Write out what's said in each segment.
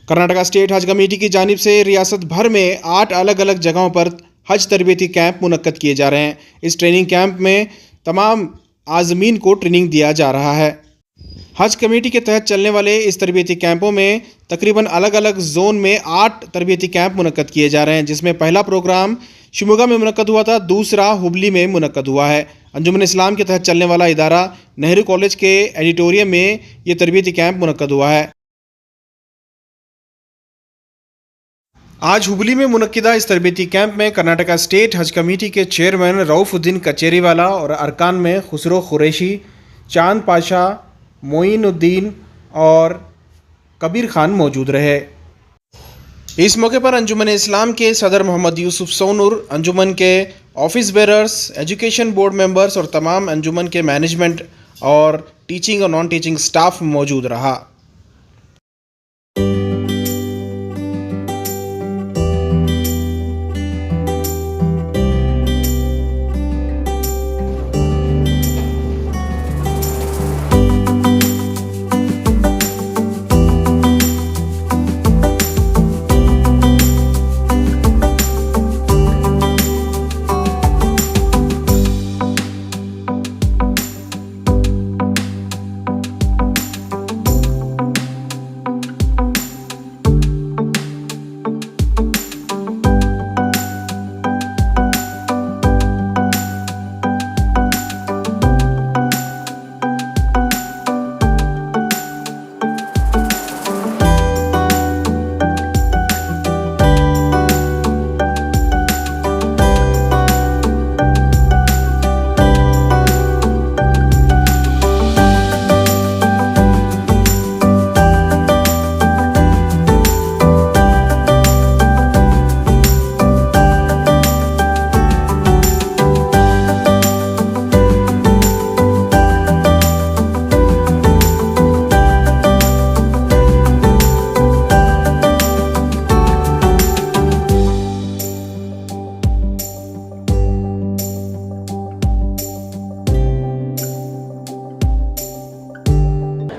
Karnataka state हज committee की जानिब से रियासत भर में 8 अलग अलग जगहों पर हज तरबियती कैंप मुनक्कद किए जा रहे हैं। इस ट्रेनिंग कैंप में तमाम आज़मीन को ट्रेनिंग दिया जा रहा है। हज कमेटी के तहत चलने वाले इस तरबियती कैंपों में तकरीबन अलग अलग जोन में 8 तरबियती कैंप मुनक्कद किए जा रहे हैं, जिसमें पहला प्रोग्राम शिमोगा में मुनक्कद हुआ था, दूसरा हुबली में मुनक्कद हुआ है। अंजुमन इस्लाम के तहत चलने वाला इदारा नेहरू कॉलेज के एडिटोरियम में ये तरबियती कैंप मुनक्कद हुआ है। आज हुबली में मुनक्किदा इस तरबियती कैंप में कर्नाटका स्टेट हज कमेटी के चेयरमैन रऊफुद्दीन कचेरीवाला और अरकान में खुसरो कुरैशी, चांद पाशा, मोइनुद्दीन और कबीर खान मौजूद रहे। इस मौके पर अंजुमन इस्लाम के सदर मोहम्मद यूसुफ सोनूर, अंजुमन के office bearers, education board members और तमाम अंजुमन के मैनेजमेंट और टीचिंग और नॉन टीचिंग स्टाफ मौजूद रहा।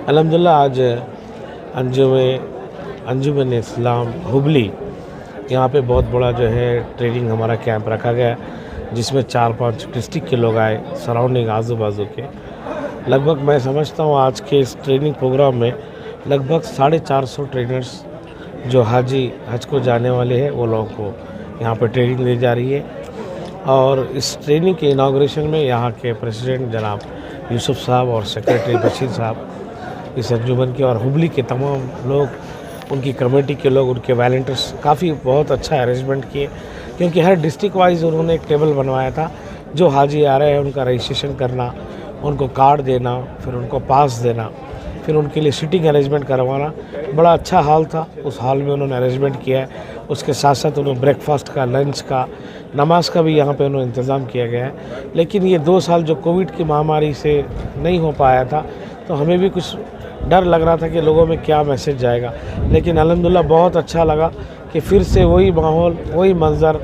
अल्हम्दुलिल्लाह आज अंजुमन इस्लाम हुबली यहाँ पे बहुत बड़ा जो है ट्रेनिंग हमारा कैंप रखा गया, जिसमें 4-5 डिस्ट्रिक्ट के लोग आए, सराउंडिंग आजू बाजू के। लगभग मैं समझता हूँ आज के इस ट्रेनिंग प्रोग्राम में लगभग 450 ट्रेनर्स जो हज को जाने वाले हैं वो लोगों को यहाँ पे ट्रेनिंग दी जा रही है। और इस ट्रेनिंग के इनाग्रेशन में यहाँ के प्रेसिडेंट जनाब यूसुफ साहब और सेक्रेटरी बशीर साहब इस अंजुमन के और हुबली के तमाम लोग, उनकी कमेटी के लोग, उनके वॉलंटियर्स काफ़ी बहुत अच्छा अरेंजमेंट किए, क्योंकि हर डिस्ट्रिक्ट वाइज उन्होंने एक टेबल बनवाया था। जो हाजी आ रहे हैं उनका रजिस्ट्रेशन करना, उनको कार्ड देना, फिर उनको पास देना, फिर उनके लिए सीटिंग अरेंजमेंट करवाना। बड़ा अच्छा हॉल था, उस हॉल में उन्होंने अरेंजमेंट किया है। उसके साथ साथ उन्होंने ब्रेकफास्ट का, लंच का, नमाज का भी यहाँ पे उन्होंने इंतज़ाम किया गया है। लेकिन ये 2 साल जो कोविड की महामारी से नहीं हो पाया था, तो हमें भी कुछ डर लग रहा था कि लोगों में क्या मैसेज जाएगा। लेकिन अल्हम्दुलिल्लाह बहुत अच्छा लगा कि फिर से वही माहौल, वही मंज़र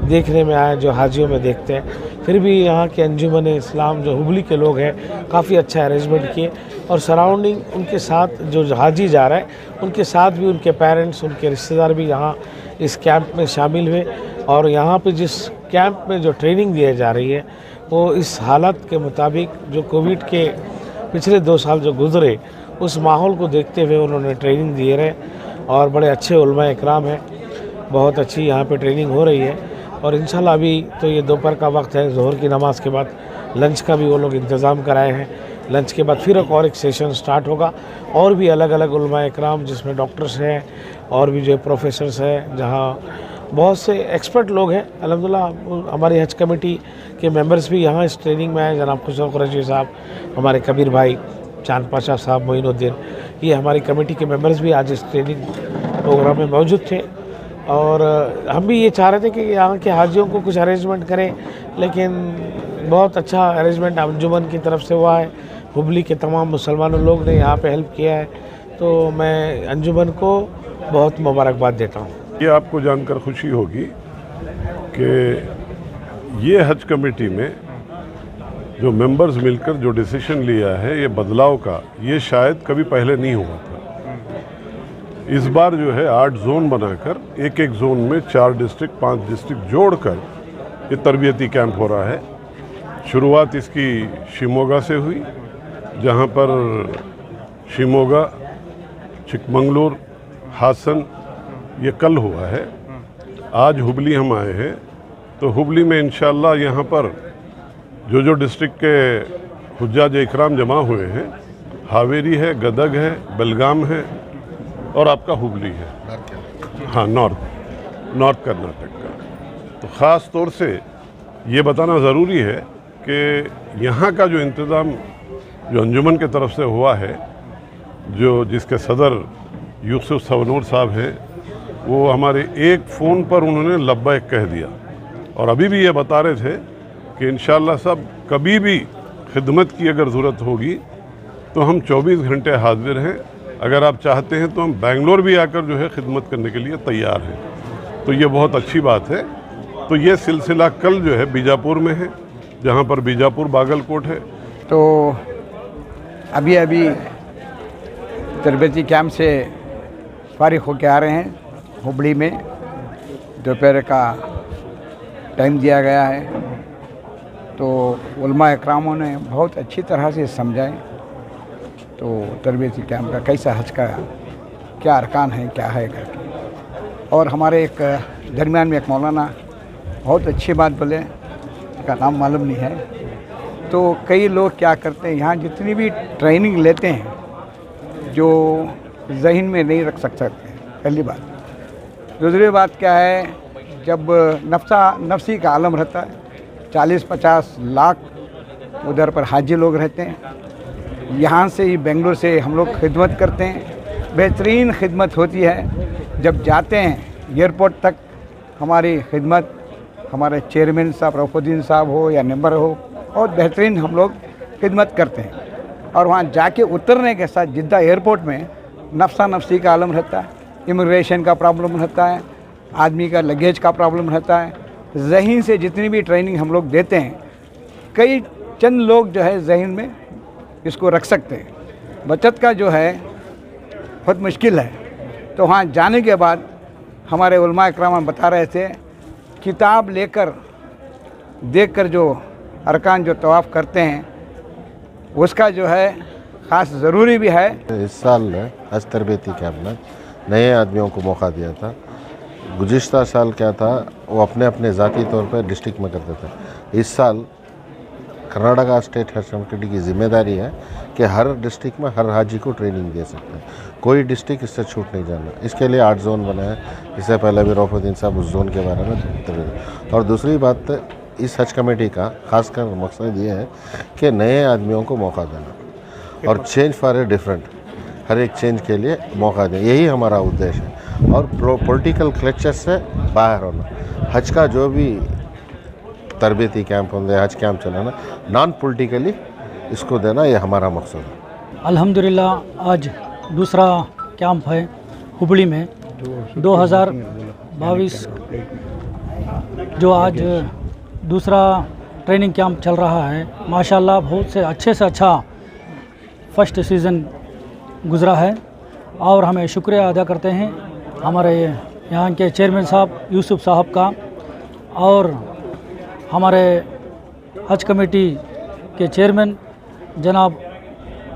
देखने में आया जो हाजियों में देखते हैं। फिर भी यहाँ के अंजुमन इस्लाम जो हुबली के लोग हैं काफ़ी अच्छा अरेंजमेंट किए, और सराउंडिंग उनके साथ जो हाजी जा रहा है उनके साथ भी उनके पेरेंट्स, उनके रिश्तेदार भी यहाँ इस कैंप में शामिल हुए। और यहाँ पे जिस कैंप में जो ट्रेनिंग दी जा रही है वो इस हालत के मुताबिक जो कोविड के पिछले 2 साल जो गुजरे उस माहौल को देखते हुए उन्होंने ट्रेनिंग दिए रहे। और बड़े अच्छे उलमा इकराम हैं, बहुत अच्छी यहाँ पे ट्रेनिंग हो रही है। और इंशाल्लाह अभी तो ये दोपहर का वक्त है, ज़ोहर की नमाज के बाद लंच का भी वो लोग इंतज़ाम कराए हैं। लंच के बाद फिर एक सेशन स्टार्ट होगा, और भी अलग अलग उलमा इकराम जिसमें डॉक्टर्स हैं और भी जो प्रोफेसर्स हैं, जहाँ बहुत से एक्सपर्ट लोग हैं। अल्हम्दुलिल्लाह हमारी हज कमेटी के मेंबर्स भी यहाँ इस ट्रेनिंग में आए। जनाब खुसरो कुरैशी साहब, हमारे कबीर भाई, चांद पाशा साहब, मोइनुद्दीन, ये हमारी कमेटी के मेंबर्स भी आज इस ट्रेनिंग प्रोग्राम में मौजूद थे। और हम भी ये चाह रहे थे कि यहाँ के हाजियों को कुछ अरेंजमेंट करें, लेकिन बहुत अच्छा अरेंजमेंट अंजुमन की तरफ से हुआ है। हुबली के तमाम मुसलमानों लोग ने यहाँ पे हेल्प किया है, तो मैं अंजुमन को बहुत मुबारकबाद देता हूँ। ये आपको जानकर खुशी होगी कि ये हज कमेटी में जो मेंबर्स मिलकर जो डिसीजन लिया है ये बदलाव का, ये शायद कभी पहले नहीं हुआ था। इस बार जो है 8 जोन बनाकर एक एक जोन में 4 डिस्ट्रिक्ट 5 डिस्ट्रिक्ट जोड़कर ये तरबियती कैंप हो रहा है। शुरुआत इसकी शिमोगा से हुई, जहाँ पर शिमोगा, चिकमंगलुरु, हासन ये कल हुआ है। आज हुबली हम आए हैं, तो हुबली में इंशाल्लाह यहाँ पर जो डिस्ट्रिक्ट के हुज्जाज इकराम जमा हुए हैं, हावेरी है, गदग है, बेलगाम है और आपका हुबली है, हाँ नॉर्थ कर्नाटक का। तो ख़ास तौर से ये बताना ज़रूरी है कि यहाँ का जो इंतज़ाम जो अंजुमन के तरफ से हुआ है, जो जिसके सदर यूसुफ सवनूर साहब हैं, वो हमारे एक फ़ोन पर उन्होंने लब्बैक कह दिया और अभी भी ये बता रहे थे कि इंशाल्लाह सब कभी भी खिदमत की अगर ज़रूरत होगी तो हम 24 घंटे हाजिर हैं। अगर आप चाहते हैं तो हम बेंगलोर भी आकर जो है खिदमत करने के लिए तैयार हैं। तो ये बहुत अच्छी बात है। तो ये सिलसिला कल जो है बीजापुर में है, जहाँ पर बीजापुर बागलकोट है। तो अभी तरबेती कैंप से फारिग होकर आ रहे हैं हुबली में। दोपहर का टाइम दिया गया है, तो उलमा इकरामों ने बहुत अच्छी तरह से समझाएं तो तरबेती कैंप का कैसा हज का क्या अरकान है, क्या है करके। और हमारे एक दरमियान में एक मौलाना बहुत अच्छी बात बोले, का नाम मालूम नहीं है। तो कई लोग क्या करते हैं, यहाँ जितनी भी ट्रेनिंग लेते हैं जो ज़हन में नहीं रख सकते, पहली बात। दूसरी बात क्या है, जब नफसी का आलम रहता है, 40-50 लाख उधर पर हाजी लोग रहते हैं। यहाँ से ही बेंगलुरु से हम लोग खिदमत करते हैं, बेहतरीन खिदमत होती है। जब जाते हैं एयरपोर्ट तक, हमारी खिदमत हमारे चेयरमैन साहब रऊफुद्दीन साहब हो या मेंबर हो, और बेहतरीन हम लोग खिदमत करते हैं। और वहाँ जाके उतरने के साथ जिद्दा एयरपोर्ट में नफसी का आलम रहता है, इमिग्रेशन का प्रॉब्लम रहता है, आदमी का लगेज का प्रॉब्लम रहता है। ज़हन से जितनी भी ट्रेनिंग हम लोग देते हैं, कई चंद लोग जो है ज़हन में इसको रख सकते हैं। बचत का जो है बहुत मुश्किल है। तो वहाँ जाने के बाद हमारे उलमा इकराम बता रहे थे, किताब लेकर देखकर जो अरकान जो तवाफ़ करते हैं उसका जो है ख़ास ज़रूरी भी है। इस साल हज तरबेती कैंप में नए आदमियों को मौका दिया था। गुज़िश्ता साल क्या था, वो अपने अपने ज़ाती तौर पर डिस्ट्रिक्ट में करते थे। इस साल कर्नाटका स्टेट हज कमेटी की जिम्मेदारी है कि हर डिस्ट्रिक्ट में हर हाजी को ट्रेनिंग दे सकते हैं, कोई डिस्ट्रिक्ट इससे छूट नहीं जाना। इसके लिए 8 जोन बनाए। इससे पहले भी रऊफुद्दीन साहब उस जोन के बारे में। और दूसरी बात, इस हज कमेटी का खासकर मकसद ये है कि नए आदमियों को मौका देना और चेंज फॉर ए डिफरेंट, हर एक चेंज के लिए मौका दें, यही हमारा उद्देश्य है। और पॉलिटिकल क्लेक्चर से बाहर होना। हज का जो भी तरबेती कैंप होंगे, हज कैंप चलाना नॉन पॉलिटिकली इसको देना, ये हमारा मकसद है। अल्हम्दुलिल्लाह आज दूसरा कैंप है हुबली में 2022 जो आज दूसरा ट्रेनिंग कैंप चल रहा है। माशाल्लाह बहुत से अच्छा फर्स्ट सीज़न गुज़रा है और हमें शुक्रिया अदा करते हैं हमारे यहाँ के चेयरमैन साहब यूसुफ साहब का और हमारे हज कमेटी के चेयरमैन जनाब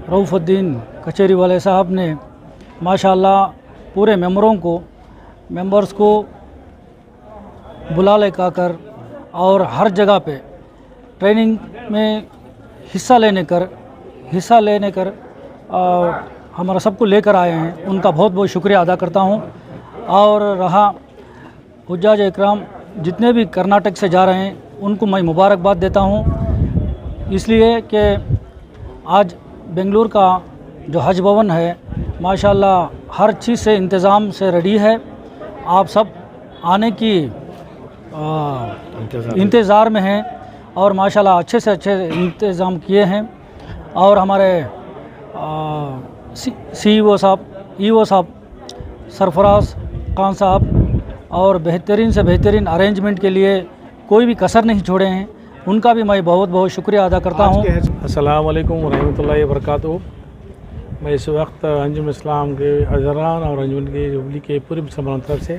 रऊफुद्दीन कचेरी वाले साहब ने माशाल्लाह पूरे मेंबर्स को बुला लेकर कर और हर जगह पे ट्रेनिंग में हिस्सा लेने कर हमारा सबको लेकर आए हैं। उनका बहुत बहुत शुक्रिया अदा करता हूँ। और रहा हुज्जाज इकराम जितने भी कर्नाटक से जा रहे हैं, उनको मैं मुबारकबाद देता हूँ, इसलिए कि आज बेंगलुरु का जो हज भवन है माशाल्लाह हर चीज़ से इंतज़ाम से रेडी है। आप सब आने की इंतज़ार में हैं और माशाल्लाह अच्छे से अच्छे इंतज़ाम किए हैं। और हमारे CEO साहब, EO साहब, सरफराज खान साहब और बेहतरीन से बेहतरीन अरेंजमेंट के लिए कोई भी कसर नहीं छोड़े हैं, उनका भी मैं बहुत बहुत शुक्रिया अदा करता हूँ। अस्सलाम वालेकुम रहमतुल्लाहि व बरकातुहू। मैं इस वक्त अंजुम इस्लाम के अजरान और अंजुमन के हुबली के पूरी मुसलमानों तरफ से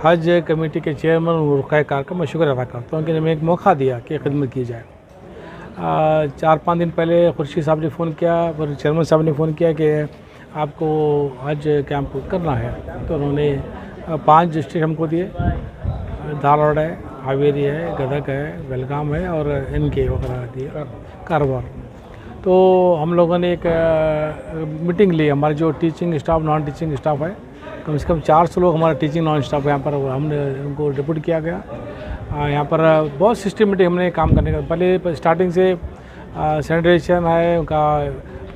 हज कमेटी के चेयरमैन और रुकाए कार का मैं शुक्र अदा करता हूँ कि हमें एक मौका दिया कि खिदमत की जाए। 4-5 दिन पहले खुर्शीद साहब ने फ़ोन किया, फिर चेयरमैन साहब ने फ़ोन किया कि आपको हज कैंप करना है, तो उन्होंने 5 डिस्ट्रिक्ट हमको दिए, धारवाड़ है, हावेरी है, गदक है, बेलगाम है और इनके वगैरह दिए, कारवार। तो हम लोगों ने एक मीटिंग ली। हमारे जो teaching staff, non teaching staff है, कम से कम 400 लोग हमारा टीचिंग नॉन स्टाफ यहाँ पर हमने उनको डिप्यूट किया गया। यहाँ पर बहुत सिस्टमेटिक हमने काम करने का, पहले स्टार्टिंग से सैनिटेशन है, उनका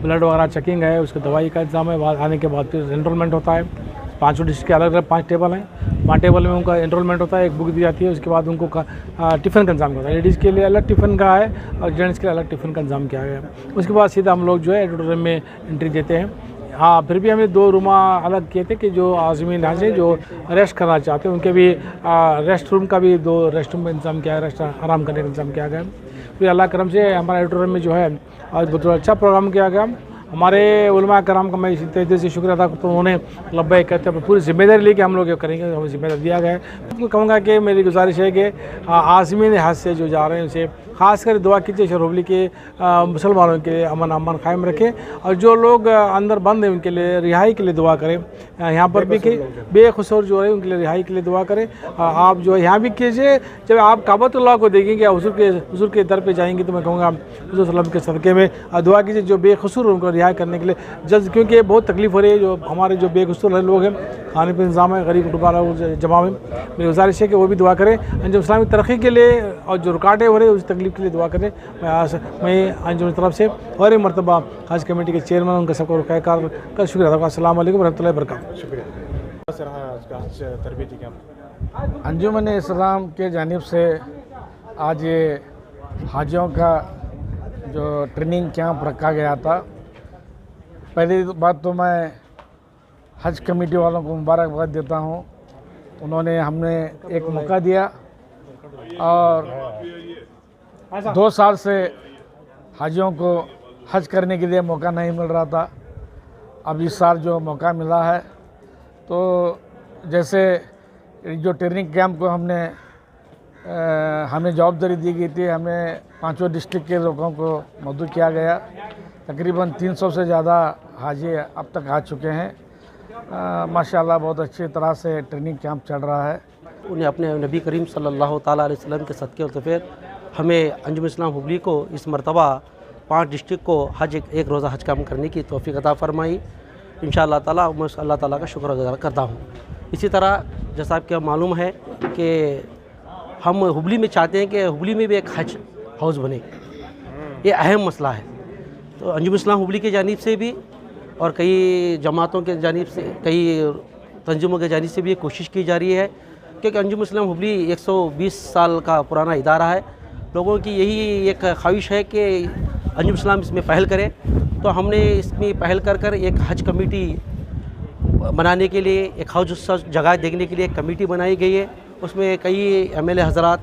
ब्लड वगैरह चेकिंग है, उसका दवाई का इंतजाम है, बाद आने के बाद फिर एनरोलमेंट होता है। 5 डिस्ट्रिक्ट के अलग अलग 5 टेबल हैं, 5 टेबल में उनका एनरोलमेंट होता है, एक बुक दी जाती है, उसके बाद उनको टिफ़िन का इंतजाम होता है। लेडीज़ के लिए अलग टिफ़िन का है और जेंट्स के लिए अलग टिफ़िन का इंतजाम किया गया है। उसके बाद सीधा हम लोग जो है ऑडिटोरियम में एंट्री देते हैं। हाँ, फिर भी हमें 2 रूम अलग किए थे कि जो आज़मीन यहाँ से जो रेस्ट करना चाहते हैं उनके भी रेस्ट रूम का भी 2 रेस्ट रूम में इंतजाम किया है, रेस्ट आराम करने का इंतजाम किया गया। फिर अल्लाह करम से हमारे ऑडिटोरियम में जो है आज बहुत अच्छा प्रोग्राम किया गया। हमारे उलमा कराम का मैं इसी तरीके से शुक्र अदा करता हूँ, उन्होंने लब्बैक कहते हैं पूरी जिम्मेदारी लेके हम लोग ये करेंगे, हमें जिम्मेदारी दिया गया है। तो कहूँगा कि मेरी गुजारिश है कि आज़मीन हज से जो जा रहे हैं उसे खासकर दुआ कीजिए, शहर हुबली के मुसलमानों के लिए अमन कायम रखें, और जो लोग अंदर बंद हैं उनके लिए रिहाई के लिए दुआ करें। यहाँ पर भी कि बेकसूर जो है उनके लिए रिहाई के लिए दुआ करें। आप जो है यहाँ भी कीजिए, जब आप काबतुल्लाह को देखेंगे या हुजूर के दर पे जाएंगे तो मैं कहूँगा हुजूर सल्लल्लाहु के सदक़े में दुआ कीजिए जो बेकसूर उनको रिहाई करने के लिए जल्द, क्योंकि बहुत तकलीफ़ हो रही है। जो हमारे जो बेकसूर लोग हैं, खाने पर इंतजाम है, गरीब गुरबारा जमा में, मेरी गुजारिश है कि वो भी दुआ करें अंजुम इस्लाम की तरक्की के लिए, और जो रुकावटें हो रही है उस तकलीफ के लिए दुआ करें। मैं अंजुम की तरफ से और एक मरतबा हज कमेटी के चेयरमैन उनका सबको रुकाए कार का शुक्रिया अदा करता हूं। अस्सलाम वालेकुम रहमतुल्लाहि व बरकातहू। शुक्रिया। अंजुमन इस्लाम के जानिब से आज ये हाजियों का जो ट्रेनिंग कैंप रखा गया था, पहली बात तो मैं हज कमेटी वालों को मुबारकबाद देता हूँ। उन्होंने हमने एक मौका दिया और 2 साल से हाजियों को हज करने के लिए मौका नहीं मिल रहा था। अब इस साल जो मौका मिला है, तो जैसे जो ट्रेनिंग कैंप को हमें जवाबदारी दी गई थी, हमें 5 डिस्ट्रिक्ट के लोगों को मदऊ किया गया। तकरीबन 300 से ज़्यादा हाजी अब तक आ चुके हैं। माशाल्लाह बहुत अच्छी तरह से ट्रेनिंग कैंप चल रहा है। उन्हें अपने नबी करीम सल्लल्लाहु ताला अलैहि वसल्लम के सदक़े और फिर हमें अंजुम इस्लाम हुबली को इस मरतबा 5 डिस्ट्रिक्ट को एक रोज़ा हज कैंप करने की तौफ़ीक़ अता फ़रमाई। इंशाअल्लाह ताला मैं अल्लाह ताला का शुक्र अदा करता हूँ। इसी तरह जैसा आपको मालूम है कि हम हुबली में चाहते हैं कि हुबली में भी एक हज हाउस बने, ये अहम मसला है। तो अंजुम इस्लाम हुबली की जानिब से भी और कई जमातों के जानिब से, कई तंजीमों के जानिब से भी ये कोशिश की जा रही है, क्योंकि अंजुम इस्लाम हुबली 120 साल का पुराना इदारा है। लोगों की यही एक ख्वाहिश है कि अंजुम इस्लाम इसमें पहल करे, तो हमने इसमें पहल कर एक हज कमेटी बनाने के लिए, एक हज जगह देखने के लिए एक कमेटी बनाई गई है। उसमें कई MLA हज़रात,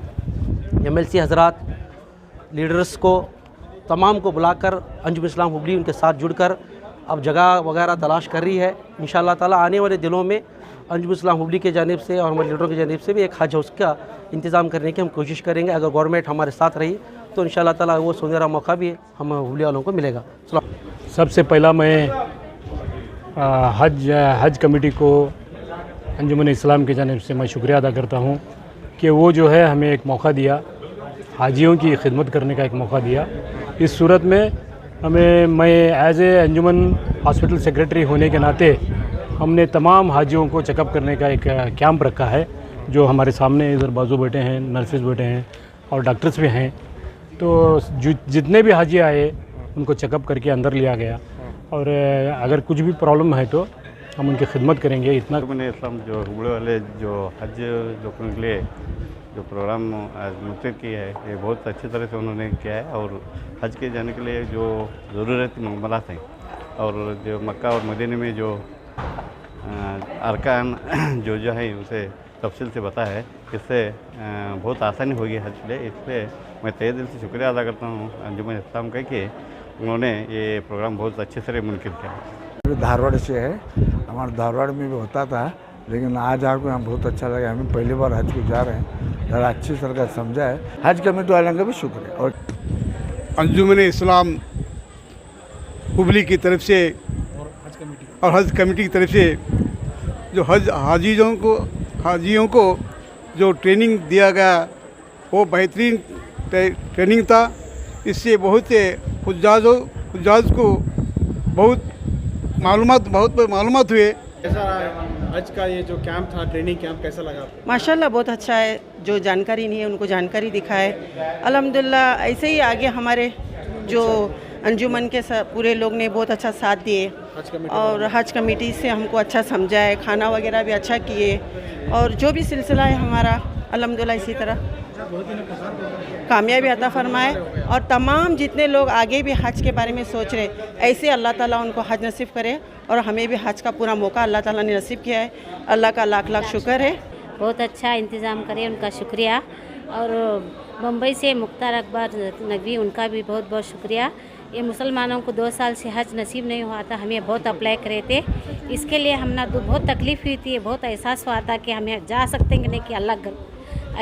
MLC हज़रात, लीडर्स को तमाम को बुलाकर अंजुम इस्लाम हुबली उनके साथ जुड़कर अब जगह वगैरह तलाश कर रही है। इंशाअल्लाह ताला आने वाले दिनों में अंजुम इस्लाम हुबली के जानिब से और हमारे लीडरों की जानिब से भी एक हज हाउस का इंतज़ाम करने की हम कोशिश करेंगे। अगर गवर्नमेंट हमारे साथ रही तो इंशाअल्लाह ताला वो सुनहरा मौका भी हम हुबली वालों को मिलेगा। सबसे पहला मैं हज कमेटी को अंजुमन इस्लाम की जानिब से मैं शुक्रिया अदा करता हूँ कि वो जो है हमें एक मौका दिया, हाजियों की खिदमत करने का एक मौका दिया। इस सूरत में मैं as a Anjuman hospital secretary होने के नाते हमने तमाम हाजियों को चेकअप करने का एक कैंप रखा है। जो हमारे सामने इधर बाजू बैठे हैं, नर्सेज बैठे हैं और डॉक्टर्स भी हैं। तो जितने भी हाजी आए उनको चेकअप करके अंदर लिया गया, और अगर कुछ भी प्रॉब्लम है तो हम उनकी खिदमत करेंगे। इतना मैंने इस्लाम जो हुबली वाले जो हज लोगों के लिए जो प्रोग्राम आज मुनक़िद किया है, ये बहुत अच्छी तरह से उन्होंने किया है। और हज के जाने के लिए जो ज़रूरत मामलात हैं और जो मक्का और मदीने में जो अरकान जो है उसे तफसील से बता है, इससे बहुत आसानी होगी हज के लिए। इसलिए मैं तहे दिल से शुक्रिया अदा करता हूँ अंजुमन इस्लाम का कि उन्होंने ये प्रोग्राम बहुत अच्छे से मुनकिद किया। धारवाड़ से है, हमारे धारवाड़ में भी होता था, लेकिन आज आपको यहाँ बहुत अच्छा लगा। हमें पहली बार हज को जा रहे हैं, ज़रा अच्छी तरह समझा है। हज कमेटी वालों का भी शुक्र है और अंजुमन इस्लाम हुबली की तरफ से और हज कमेटी की तरफ से जो हाजियों को जो ट्रेनिंग दिया गया वो बेहतरीन ट्रेनिंग था। इससे बहुत से हुज्जाज को बहुत मालूमात हुए। कैसा रहा हज का ये जो कैंप था, ट्रेनिंग कैंप, कैसा लगा आपको? माशाल्लाह बहुत अच्छा है। जो जानकारी नहीं है उनको जानकारी दिखाए। अल्हम्दुलिल्लाह ऐसे ही आगे हमारे जो अंजुमन के पूरे लोग ने बहुत अच्छा साथ दिए और हज कमेटी से हमको अच्छा समझाए, खाना वगैरह भी अच्छा किए और जो भी सिलसिला है हमारा अल्हम्दुलिल्लाह इसी तरह कामयाबी अता फरमाए। और तमाम जितने लोग आगे भी हज के बारे में सोच रहे, ऐसे अल्लाह ताला उनको हज नसीब करे और हमें भी हज का पूरा मौका अल्लाह ताला ने नसीब किया है। अल्लाह का लाख लाख शुक्र है। बहुत अच्छा इंतज़ाम करे, उनका शुक्रिया। और मुंबई से मुख्तार अकबर नकवी, उनका भी बहुत बहुत शुक्रिया। ये मुसलमानों को 2 साल से हज नसीब नहीं हुआ था, हमें बहुत अप्लाई करे थे। इसके लिए हमने बहुत तकलीफ़ हुई थी, बहुत एहसास हुआ था कि हमें जा सकते हैं कि नहीं, कि अल्लाह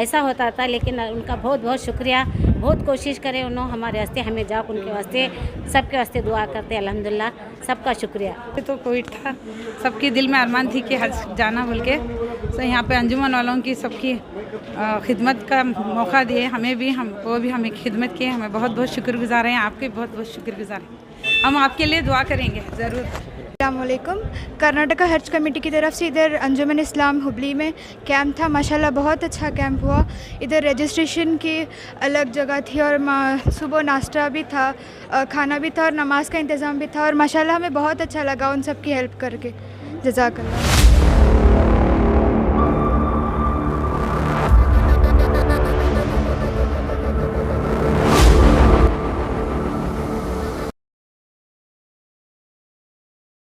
ऐसा होता था। लेकिन उनका बहुत बहुत शुक्रिया। बहुत कोशिश करें उन्होंने हमारे वास्ते, हमें जाओ उनके वास्ते, सबके वास्ते दुआ करते। अल्हम्दुलिल्लाह सबका शुक्रिया। तो कोविड था, सबके दिल में अरमान थी कि हज जाना बोल के, तो यहाँ पे अंजुमन वालों की सबकी खिदमत का मौका दिए, हमें भी, वो भी हमें खिदमत की। हमें बहुत बहुत शुक्रगुजार हैं, आपके बहुत बहुत शुक्रगुजार हैं। हम आपके लिए दुआ करेंगे ज़रूर। अस्सलामुअलैकुम। कर्नाटका हज कमेटी की तरफ से इधर अंजुमन इस्लाम हुबली में कैंप था। माशाल्लाह बहुत अच्छा कैंप हुआ। इधर रजिस्ट्रेशन की अलग जगह थी और सुबह नाश्ता भी था, खाना भी था और नमाज का इंतज़ाम भी था और माशाल्लाह हमें बहुत अच्छा लगा उन सब की हेल्प करके। जज़ाकल्लाह।